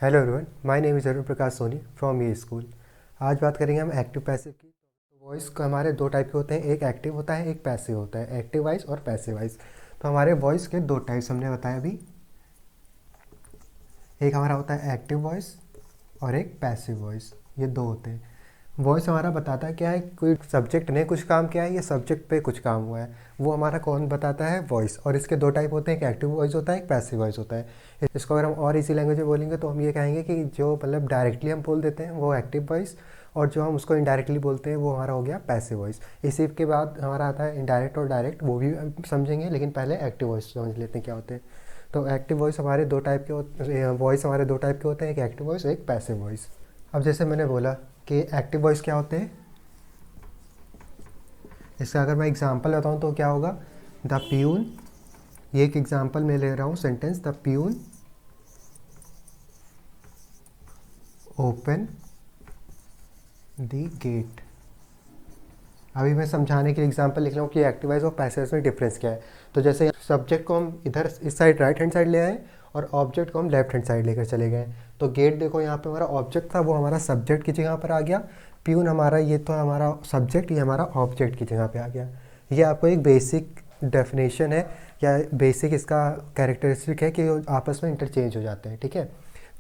Hello everyone, my name is Arun Prakash Soni from ये school. आज बात करेंगे हम एक्टिव पैसिव की। तो वॉइस को हमारे दो टाइप के होते हैं, एक एक्टिव होता है, एक पैसिव होता है, एक्टिव वॉइस और पैसिव वॉइस। तो हमारे वॉइस के दो टाइप्स हमने बताया अभी। एक हमारा होता है एक्टिव वॉइस और एक पैसिव वॉइस, ये दो होते हैं। वॉइस हमारा बताता है क्या है, कोई सब्जेक्ट ने कुछ काम किया है या सब्जेक्ट पे कुछ काम हुआ है, वो हमारा कौन बताता है, वॉइस। और इसके दो टाइप होते हैं, एक एक्टिव वॉइस होता है, एक पैसिव वॉइस होता है। इसको अगर हम और इसी लैंग्वेज में बोलेंगे तो हम ये कहेंगे कि जो मतलब डायरेक्टली हम बोल देते हैं वो एक्टिव वॉइस, और जो हम उसको इनडायरेक्टली बोलते हैं वो हमारा हो गया पैसिव वॉइस। इसी के बाद हमारा आता है इनडायरेक्ट और डायरेक्ट, वो भी समझेंगे, लेकिन पहले एक्टिव वॉइस समझ लेते हैं क्या होते हैं। तो एक्टिव वॉइस हमारे दो टाइप के वॉइस हमारे दो टाइप के होते हैं, एक एक्टिव वॉइस एक पैसिव वॉइस। अब जैसे मैंने बोला कि एक्टिव वॉइस क्या होते हैं, इसका अगर मैं एग्जांपल बताऊं तो क्या होगा, द प्यून, ये एक एग्जांपल मैं ले रहा हूँ sentence, the peon open the gate. अभी मैं समझाने के लिए एग्जांपल लिख रहा हूँ कि एक्टिव वॉइस और पैसिव वॉइस में डिफरेंस क्या है। तो जैसे सब्जेक्ट को हम इधर इस साइड राइट हैंड साइड ले आए और ऑब्जेक्ट को हम लेफ्ट हैंड साइड लेकर चले गए। तो गेट देखो, यहाँ पे हमारा ऑब्जेक्ट था, वो हमारा सब्जेक्ट की जगह पर आ गया। प्यून हमारा, ये तो हमारा सब्जेक्ट, ये हमारा ऑब्जेक्ट की जगह पे आ गया। ये आपको एक बेसिक डेफिनेशन है या बेसिक इसका कैरेक्टरिस्टिक है कि आपस में इंटरचेंज हो जाते हैं, ठीक है।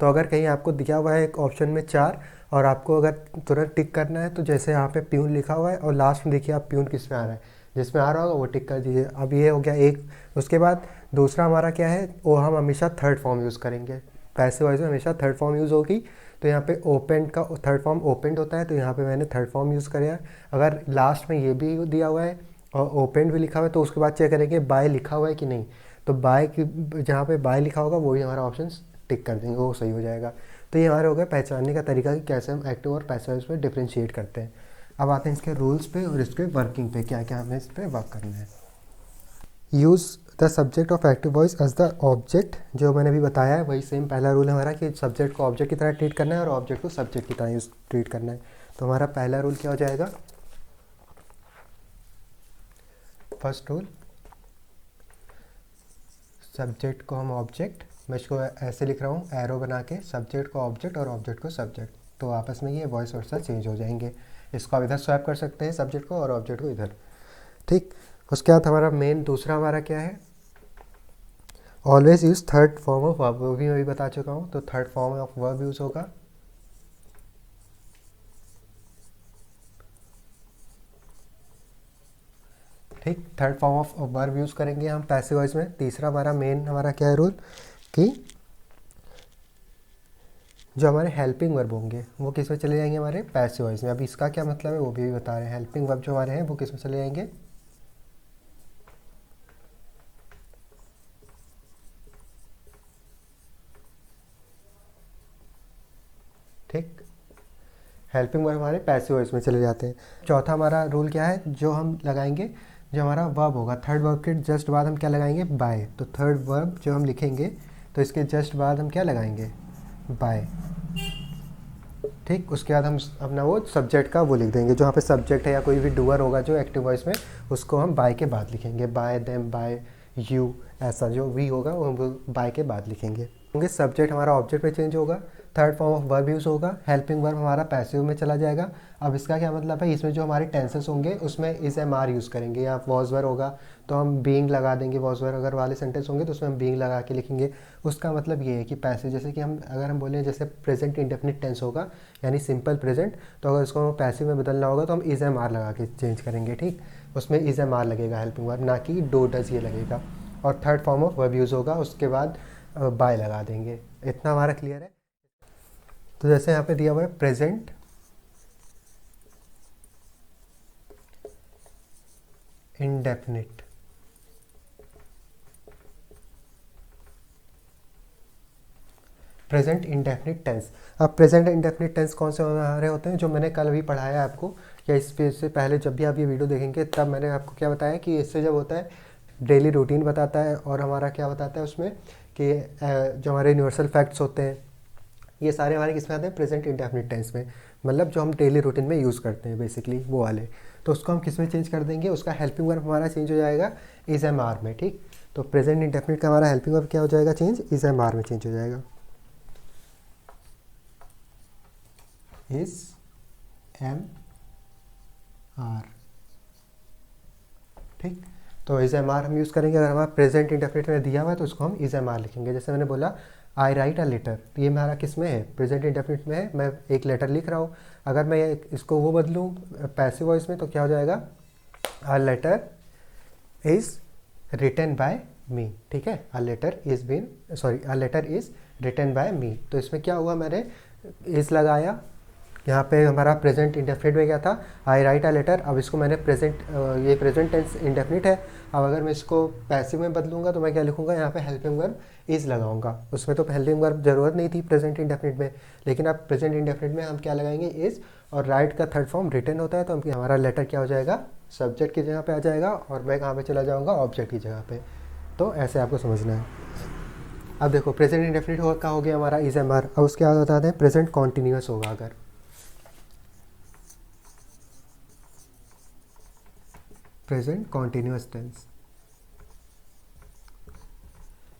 तो अगर कहीं आपको दिया हुआ है एक ऑप्शन में 4 और आपको अगर तुरंत टिक करना है, तो जैसे यहाँ पे प्यून लिखा हुआ है और लास्ट में देखिए आप प्यून किस में आ रहा है, जिसमें आ रहा होगा वो टिक कर दीजिए। अब ये हो गया एक। उसके बाद दूसरा हमारा क्या है, वो हम हमेशा थर्ड फॉर्म यूज़ करेंगे। पैसिव वॉइस में हमेशा थर्ड फॉर्म यूज़ होगी। तो यहाँ पे ओपन का थर्ड फॉर्म ओपनड होता है, तो यहाँ पे मैंने थर्ड फॉर्म यूज़ किया। अगर लास्ट में ये भी दिया हुआ है और ओपन भी लिखा हुआ है, तो उसके बाद चेक करेंगे बाय लिखा हुआ है कि नहीं। तो बाय की जहाँ पे बाय लिखा होगा वही हमारा ऑप्शन टिक कर देंगे, वो सही हो जाएगा। तो ये हमारे हो गया पहचानने का तरीका कि कैसे हम एक्टिव और पैसिव वॉइस में डिफ्रेंशिएट करते हैं। अब आते हैं इसके रूल्स पे और इसके वर्किंग पे, क्या क्या हमें इस पर वर्क करना है। Use the subject of active voice as the object, जो मैंने भी बताया है वही सेम पहला रूल है हमारा कि सब्जेक्ट को ऑब्जेक्ट की तरह ट्रीट करना है और ऑब्जेक्ट को सब्जेक्ट की तरह यूज ट्रीट करना है। तो हमारा पहला रूल क्या हो जाएगा, फर्स्ट रूल, सब्जेक्ट को हम ऑब्जेक्ट, मैं इसको ऐसे लिख रहा हूँ एरो बना के, सब्जेक्ट को ऑब्जेक्ट और ऑब्जेक्ट को सब्जेक्ट, तो आपस में ये वॉइस वर्सा चेंज हो जाएंगे। इसको आप इधर स्वैप कर सकते हैं सब्जेक्ट को और ऑब्जेक्ट को इधर, ठीक। उसके बाद हमारा मेन दूसरा हमारा क्या है, always use third form of verb, वो भी मैं भी बता चुका हूँ। तो third form of verb use होगा, ठीक। Third form of verb use करेंगे हम पैसिव वॉइस में। तीसरा हमारा मेन हमारा क्या है रूल, कि जो हमारे हेल्पिंग वर्ब होंगे वो किस में चले जाएंगे, हमारे पैसिव वॉइस में। अब इसका क्या मतलब है वो भी बता रहे हैं। हेल्पिंग वर्ब जो हमारे हैं वो किस में चले जाएंगे, ठीक। हेल्पिंग वर्ब हमारे पैसिव वॉइस में चले जाते हैं। चौथा हमारा रूल क्या है, जो हम लगाएंगे, जो हमारा वर्ब होगा थर्ड वर्ब के जस्ट बाद हम क्या लगाएंगे, बाय। तो थर्ड वर्ब जो हम लिखेंगे तो इसके जस्ट बाद हम क्या लगाएंगे, बाय, ठीक। उसके बाद हम अपना वो सब्जेक्ट का वो लिख देंगे, जो यहाँ पे सब्जेक्ट है या कोई भी डूअर होगा जो एक्टिव वॉइस में, उसको हम बाय के बाद लिखेंगे, बाय देम, बाय यू, ऐसा जो भी होगा वो बाय के बाद लिखेंगे। क्योंकि सब्जेक्ट हमारा ऑब्जेक्ट में चेंज होगा, third form of verb use होगा, हेल्पिंग वर्ब हमारा पैसिव में चला जाएगा। अब इसका क्या मतलब है, इसमें जो हमारे टेंसेस होंगे उसमें इज एम आर यूज़ करेंगे, या वॉज वर होगा तो हम बीइंग लगा देंगे, वॉज वर अगर वाले सेंटेंस होंगे तो उसमें हम बीइंग लगा के लिखेंगे। उसका मतलब ये है कि पैसिव, जैसे कि हम अगर हम बोलें जैसे प्रेजेंट इंडेफिनिट टेंस होगा यानी सिंपल प्रेजेंट, तो अगर इसको हम पैसिव में बदलना होगा तो हम इज एम आर लगा के चेंज करेंगे, ठीक। उसमें इज एम आर लगेगा हेल्पिंग वर्ब, ना कि डू डज ये लगेगा। और third form of verb use होगा, उसके बाद बाय लगा देंगे। इतना हमारा क्लियर है। तो जैसे यहाँ पे दिया हुआ है present indefinite, present indefinite tense. अब प्रेजेंट इंडेफिनिट टेंस कौन से हमारे होते हैं, जो मैंने कल भी पढ़ाया आपको, या इससे पहले जब भी आप ये वीडियो देखेंगे तब मैंने आपको क्या बताया कि इससे जब होता है डेली रूटीन बताता है, और हमारा क्या बताता है उसमें कि जो हमारे यूनिवर्सल फैक्ट्स होते हैं ये सारे हमारे किस में आते हैं, प्रेजेंट इंडेफिनिट टेंस में। मतलब जो हम डेली रूटीन में यूज़ करते हैं बेसिकली वो वाले, तो उसको हम किस में चेंज कर देंगे, उसका हेल्पिंग वर्ब हमारा चेंज हो जाएगा इज एम आर में, ठीक। तो प्रेजेंट इंडेफिनिट का हमारा हेल्पिंग वर्ब क्या हो जाएगा, चेंज इज एम आर में चेंज हो जाएगा। Is am are. ठीक, तो इज एम आर हम यूज़ करेंगे। अगर हमारा प्रेजेंट इंडेफिनिट में दिया हुआ है तो उसको हम इज एम आर लिखेंगे। जैसे मैंने बोला आई राइट अ लेटर, तो ये हमारा किस में है, प्रेजेंट इंडेफिनिट में है, मैं एक लेटर लिख रहा हूँ। अगर मैं इसको वो बदलूँ पैसिव वॉइस में तो क्या हो जाएगा, a letter is written by me. ठीक है, a letter is been sorry a letter is written by me. तो इसमें क्या हुआ, मैंने इज लगाया, यहाँ पे हमारा प्रेजेंट इंडेफिनिट में क्या था, आई राइट अ लेटर। अब इसको मैंने प्रेजेंट, ये प्रेजेंट टेंस इंडेफिनिट है। अब अगर मैं इसको पैसिव में बदलूंगा तो मैं क्या लिखूंगा, यहाँ पे हेल्पिंग वर्ब इज लगाऊंगा। उसमें तो हेल्पिंग वर्ब जरूरत नहीं थी प्रेजेंट इंडेफिनिट में, लेकिन अब प्रेजेंट इंडेफिनिट में हम क्या लगाएंगे, इज, और राइट का थर्ड फॉर्म रिटन होता है, तो हम हमारा लेटर क्या हो जाएगा, सब्जेक्ट की जगह पे आ जाएगा, और मैं कहाँ पे चला जाऊँगा, ऑब्जेक्ट की जगह पे। तो ऐसे आपको समझना है। अब देखो प्रेजेंट इंडेफिनिट का हो गया हमारा इज एम आर। अब उसके बाद बताते हैं प्रेजेंट कॉन्टीन्यूअस होगा। अगर प्रेजेंट कॉन्टीन्यूअस टेंस,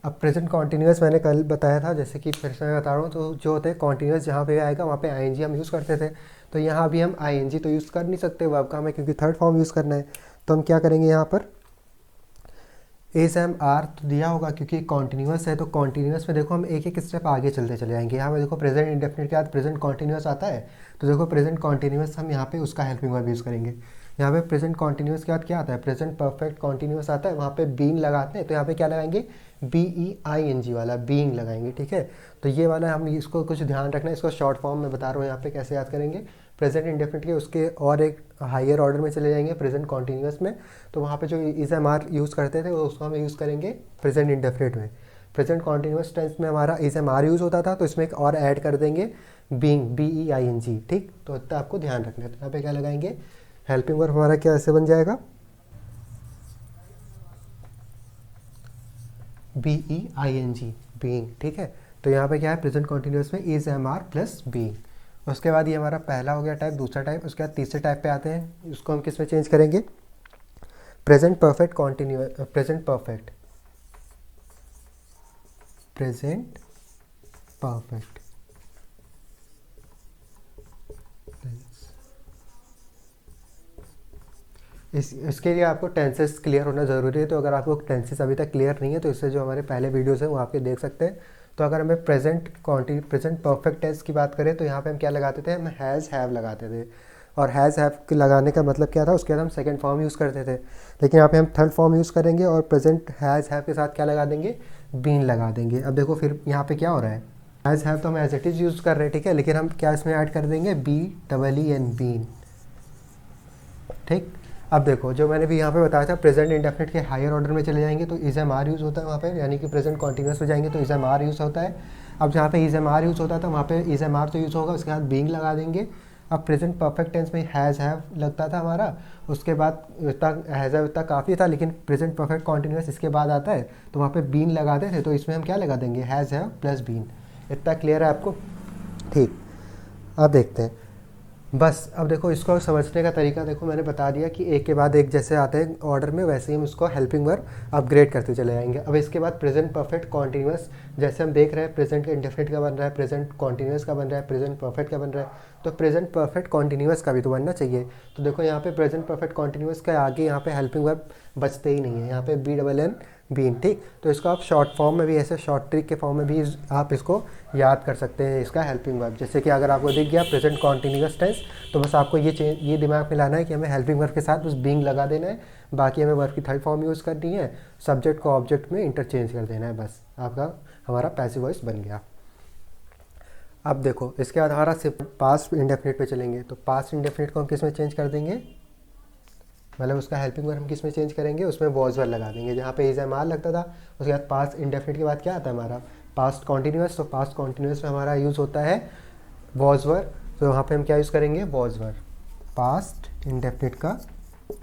अब प्रेजेंट कॉन्टीन्यूअस मैंने कल बताया था, जैसे कि फिर से मैं बता रहा हूँ, तो जो होते हैं कॉन्टीन्यूअस जहाँ पे आएगा वहाँ पे आईएनजी हम यूज़ करते थे। तो यहाँ भी हम आईएनजी तो यूज़ कर नहीं सकते वर्ब का हमें, क्योंकि थर्ड फॉर्म यूज़ करना है। तो हम क्या करेंगे, यहाँ पर एस एम आर तो दिया होगा क्योंकि कॉन्टीन्यूअस है, तो कॉन्टीन्यूअस में देखो हम एक एक स्टेप आगे चलते चले जाएंगे। यहाँ पे देखो प्रेजेंट इंडेफिनिट के बाद प्रेजेंट कॉन्टीन्यूअस आता है, तो देखो प्रेजेंट कॉन्टीन्यूअस हम यहाँ पे उसका हेल्पिंग वर्ब यूज़ करेंगे। यहाँ पे प्रेजेंट कॉन्टीन्यूअस के बाद क्या आता है, प्रेजेंट परफेक्ट कॉन्टीन्यूअस आता है, वहाँ पे बीइंग लगाते हैं, तो यहाँ पे क्या लगाएंगे, BEING वाला बीइंग लगाएंगे। ठीक है, तो ये वाला हम इसको कुछ ध्यान रखना है, इसको शॉर्ट फॉर्म में बता रहा हूँ यहाँ पे कैसे याद करेंगे। प्रेजेंट इंडेफिनिट के उसके और एक हायर ऑर्डर में चले जाएंगे प्रेजेंट कॉन्टीन्यूअस में, तो वहाँ पे जो इज एम आर यूज़ करते थे वो उसको हम यूज़ करेंगे प्रेजेंट इंडेफिनिट में। प्रेजेंट कॉन्टीन्यूअस टेंस में हमारा इज एम आर यूज़ होता था, तो इसमें एक और ऐड कर देंगे बीइंग, BEING। ठीक, तो इतना आपको ध्यान रखना है। तो यहाँ पे क्या लगाएंगे, हेल्पिंग वर्ब हमारा क्या ऐसे बन जाएगा, BEING, बीइंग। ठीक है, तो यहाँ पे क्या है, प्रेजेंट कॉन्टीन्यूअस में is am are plus being. उसके बाद ये हमारा पहला हो गया टाइप, दूसरा टाइप। उसके बाद तीसरे टाइप पे आते हैं, उसको हम किस में चेंज करेंगे, present perfect continuous, present perfect, present perfect इसके लिए आपको टेंसेस क्लियर होना ज़रूरी है। तो अगर आपको टेंसेस अभी तक क्लियर नहीं है तो इससे जो हमारे पहले वीडियोस हैं वो आपके देख सकते हैं। तो अगर हमें प्रेजेंट परफेक्ट टेंस की बात करें तो यहाँ पे हम क्या लगाते थे, हम हैज़ हैव लगाते थे। और हैज़ हैव लगाने का मतलब क्या था, उसके बाद हम सेकंड फॉर्म यूज़ करते थे, लेकिन यहाँ पे हम थर्ड फॉर्म यूज़ करेंगे और प्रेजेंट हैज़ हैव के साथ क्या लगा देंगे, बीन लगा देंगे। अब देखो फिर यहाँ पे क्या हो रहा है, हैज़ हैव तो हम एज इट इज़ यूज़ कर रहे हैं, ठीक है, लेकिन हम क्या इसमें ऐड कर देंगे, BEEN, बीन। ठीक, अब देखो जो मैंने भी यहाँ पे बताया था, प्रेजेंट इंडेफिनिट के हायर ऑर्डर में चले जाएंगे तो इज एम आर यूज़ होता है वहाँ पे, यानी कि प्रेजेंट कॉन्टीन्यूअस में जाएंगे तो इज एम आर यूज़ होता है। अब जहाँ पे इज एम आर यूज़ होता था वहाँ पे इज एम आर तो यूज़ होगा, उसके बाद बीइंग लगा देंगे। अब प्रेजेंट परफेक्ट टेंस में हैज़ हैव लगता था हमारा, उसके बाद इतना हैज़ हैव इतना काफ़ी था, लेकिन प्रेजेंट परफेक्ट कॉन्टीन्यूअस इसके बाद आता है तो वहाँ पे बीन लगाते थे, तो इसमें हम क्या लगा देंगे, हैज़ हैव प्लस बीन। इतना क्लियर है आपको? ठीक, अब देखते हैं बस। अब देखो इसको समझने का तरीका देखो, मैंने बता दिया कि एक के बाद एक जैसे आते हैं ऑर्डर में, वैसे ही हम इसको हेल्पिंग वर्ब अपग्रेड करते चले जाएंगे। अब इसके बाद प्रेजेंट परफेक्ट कॉन्टीन्यूअस, जैसे हम देख रहे हैं प्रेजेंट इंडेफिनिट का बन रहा है, प्रेजेंट कॉन्टीन्यूअस का बन रहा है, प्रेजेंट परफेक्ट का बन रहा है, तो प्रेजेंट परफेक्ट कॉन्टीन्यूअस का भी तो बनना चाहिए। तो देखो यहाँ पे प्रेजेंट परफेक्ट कॉन्टीन्यूअस के आगे यहाँ पे हेल्पिंग वर्ब बचते ही नहीं है, यहाँ पे BNN, बीन। ठीक, तो इसको आप शॉर्ट फॉर्म में भी, ऐसे शॉर्ट ट्रिक के फॉर्म में भी आप इसको याद कर सकते हैं, इसका हेल्पिंग वर्ब। जैसे कि अगर आपको दिख गया प्रेजेंट कॉन्टीन्यूअस टेंस, तो बस आपको ये दिमाग में लाना है कि हमें हेल्पिंग वर्ब के साथ बस बीइंग लगा देना है, बाकी हमें वर्ब की थर्ड फॉर्म यूज़ करनी है, सब्जेक्ट को ऑब्जेक्ट में इंटरचेंज कर देना है, बस आपका हमारा पैसिव वॉइस बन गया। अब देखो इसके बाद हमारा सिर्फ पास्ट इंडेफिनिट पे चलेंगे, तो पास्ट इंडेफिनिट को हम किस में चेंज कर देंगे, मतलब उसका हेल्पिंग वर्ब हम किस में चेंज करेंगे, उसमें वॉज वर्ब लगा देंगे। जहाँ पे इज एम आर लगता था उसके बाद पास्ट इंडेफिनिट के बाद क्या आता है हमारा, पास्ट कॉन्टीन्यूअस। तो पास्ट कॉन्टीन्यूअस में हमारा यूज़ होता है वॉज वर्ब, तो वहाँ पे हम क्या यूज़ करेंगे, वॉज वर्ब। पास्ट इंडेफिनिट का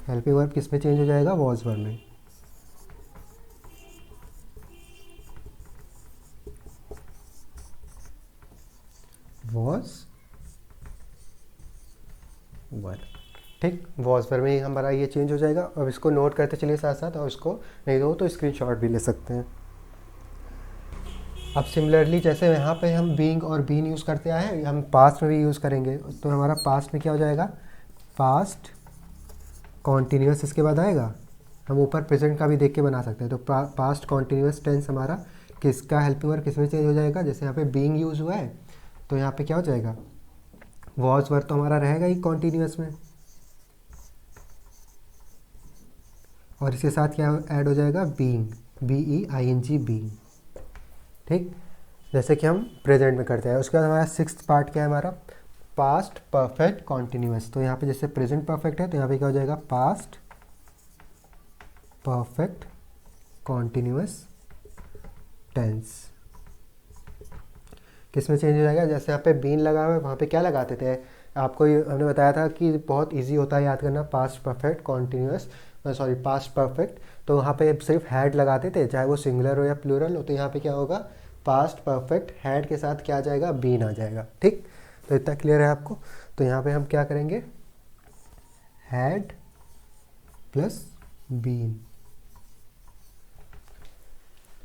हेल्पिंग वर्ब किस में चेंज हो जाएगा, वॉज वर्ब में। वॉज वर्ब, ठीक, वॉज वर्ब में हमारा ये चेंज हो जाएगा। अब इसको नोट करते चलिए साथ साथ, और इसको नहीं दो तो स्क्रीनशॉट भी ले सकते हैं। अब सिमिलरली जैसे यहाँ पे हम बीइंग और बीन यूज़ करते आए हैं, हम पास्ट में भी यूज़ करेंगे। तो हमारा पास्ट में क्या हो जाएगा, पास्ट कॉन्टीन्यूस इसके बाद आएगा। हम ऊपर प्रेजेंट का भी देख के बना सकते हैं। तो पास्ट कॉन्टीन्यूस टेंस हमारा किसका हेल्पिंग वर्ब किस में चेंज हो जाएगा, जैसे यहाँ पे बीइंग यूज़ हुआ है तो यहाँ पे क्या हो जाएगा, वॉज वर्ब तो हमारा रहेगा ही कॉन्टीन्यूस में, और इसके साथ क्या ऐड हो जाएगा, बीइंग, BEING, बीइंग। ठीक, जैसे कि हम प्रेजेंट में करते हैं। उसके बाद हमारा सिक्स्थ पार्ट क्या है, हमारा पास्ट परफेक्ट कॉन्टीन्यूस। तो यहाँ पे जैसे प्रेजेंट परफेक्ट है तो यहाँ पे क्या हो जाएगा, पास्ट परफेक्ट कॉन्टीन्यूस टेंस। किस में चेंज हो जाएगा, जैसे यहाँ पे बीन लगा हुआ है वहाँ पे क्या लगाते थे, आपको हमने बताया था कि बहुत इजी होता है याद करना, past perfect continuous, sorry past perfect. तो वहाँ पे सिर्फ हैड लगाते थे, चाहे वो सिंगुलर हो या प्लूरल हो। तो यहाँ पे क्या होगा, पास्ट परफेक्ट हैड के साथ क्या आ जाएगा, बीन आ जाएगा। ठीक, तो इतना क्लियर है आपको। तो यहाँ पे हम क्या करेंगे, हैड प्लस बीन।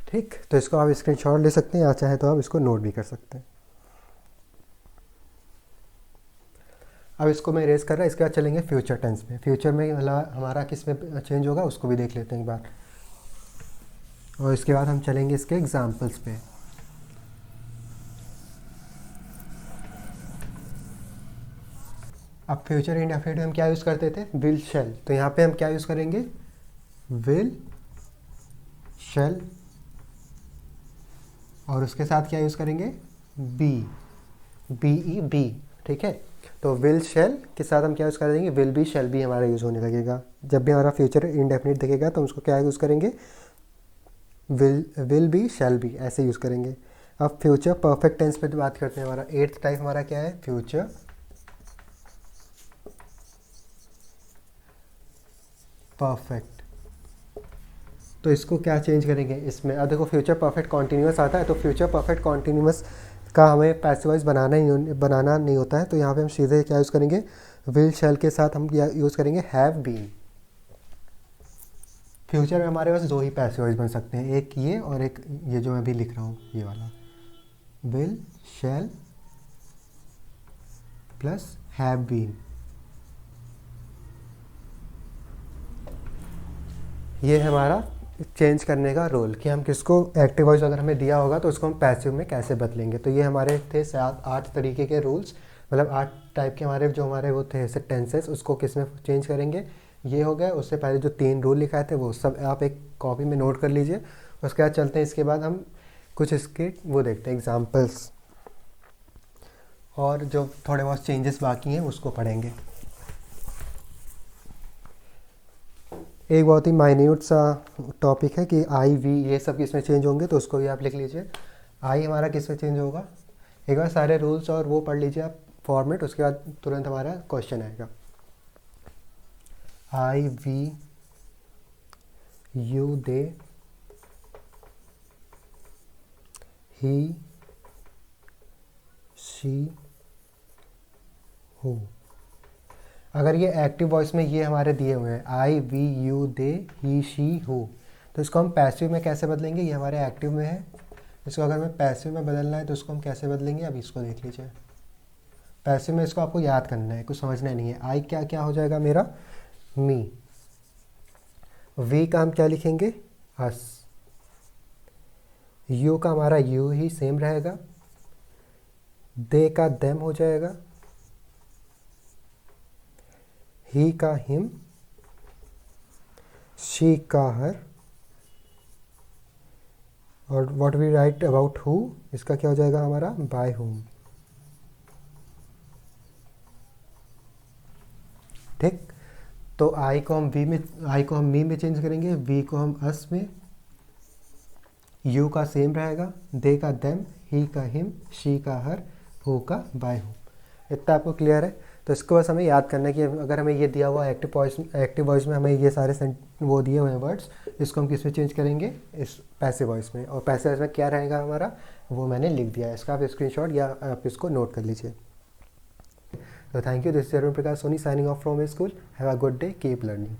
ठीक, तो इसको आप स्क्रीनशॉट ले सकते हैं या चाहे तो आप इसको नोट भी कर सकते हैं। अब इसको मैं इरेज कर रहा, इसके बाद चलेंगे फ्यूचर टेंस में। फ्यूचर में मतलब हमारा किस में चेंज होगा उसको भी देख लेते हैं एक बार, और इसके बाद हम चलेंगे इसके एग्जाम्पल्स पे। अब फ्यूचर इंडेफिनिट में हम क्या यूज़ करते थे, विल शेल। तो यहाँ पे हम क्या यूज़ करेंगे, विल शेल, और उसके साथ क्या यूज़ करेंगे, BEB। ठीक है, तो विल शेल के साथ हम क्या यूज़ कर देंगे, विल बी शेल बी हमारा यूज़ होने लगेगा। जब भी हमारा फ्यूचर इंडेफिनिट दिखेगा तो हम उसको क्या यूज़ करेंगे, विल बी शेल बी, ऐसे यूज़ करेंगे। अब फ्यूचर परफेक्ट टेंस पे बात करते हैं। हमारा एट्थ टाइप हमारा क्या है, फ्यूचर परफेक्ट। तो इसको क्या चेंज करेंगे इसमें, अब देखो फ्यूचर परफेक्ट कॉन्टीन्यूस आता है, तो फ्यूचर परफेक्ट कॉन्टीन्यूस का हमें पैसिव वॉइस बनाना नहीं होता है। तो यहाँ पे हम सीधे क्या यूज़ करेंगे, विल शेल के साथ हम क्या यूज़ करेंगे, हैव बीन। फ्यूचर में हमारे पास दो ही पैसिव वॉइस बन सकते हैं, एक ये और एक ये जो मैं अभी लिख रहा हूँ ये वाला, will shall plus have been. ये है हमारा चेंज करने का रोल, कि हम किसको एक्टिव वॉइस अगर हमें दिया होगा तो उसको हम पैसिव में कैसे बदलेंगे। तो ये हमारे थे 7-8 तरीके के रूल्स, मतलब 8 टाइप के हमारे जो हमारे वो थे टेंसेस, उसको किस में चेंज करेंगे ये हो गया। उससे पहले जो 3 रूल लिखाए थे वो सब आप एक कॉपी में नोट कर लीजिए। उसके बाद चलते हैं, इसके बाद हम कुछ इसके वो देखते हैं एग्जाम्पल्स, और जो थोड़े बहुत चेंजेस बाकी हैं उसको पढ़ेंगे। एक बहुत ही माइन्यूट सा टॉपिक है कि आई वी ये सब किस में चेंज होंगे, तो उसको भी आप लिख लीजिए। आई हमारा किस में चेंज होगा, एक बार सारे रूल्स और वो पढ़ लीजिए आप फॉर्मेट, उसके बाद तुरंत हमारा क्वेश्चन आएगा। I we you they he she who. अगर ये एक्टिव वॉइस में ये हमारे दिए हुए हैं I we you they he she who, तो इसको हम पैसिव में कैसे बदलेंगे, ये हमारे एक्टिव में है। इसको अगर हमें पैसिव में बदलना है तो उसको हम कैसे बदलेंगे, अब इसको देख लीजिए। पैसिव में इसको आपको याद करना है, कुछ समझना नहीं है। आई क्या क्या हो जाएगा मेरा, मी। वी का हम क्या लिखेंगे, अस। यू का हमारा यू ही सेम रहेगा। दे का देम हो जाएगा। ही का हिम। शी का हर। और what we write about who, इसका क्या हो जाएगा हमारा, बाय हुम। ठीक, तो आई को हम वी में, आई को हम मी में चेंज करेंगे, वी को हम अस में। यू का सेम रहेगा, दे का देम, ही का हिम, शी का हर, हु का बाय हुम। इतना आपको क्लियर है। तो इसको बस हमें याद करना है कि अगर हमें ये दिया हुआ एक्टिव वॉइस में हमें ये सारे वो दिए हुए हैं वर्ड्स, इसको हम किस में चेंज करेंगे, इस पैसिव वॉइस में। और पैसिव वॉइस में क्या रहेगा हमारा, वो मैंने लिख दिया है, इसका आप स्क्रीनशॉट या आप इसको नोट कर लीजिए। तो thank you, this is Arun Prakash Soni signing off from school. Have a good day, keep learning.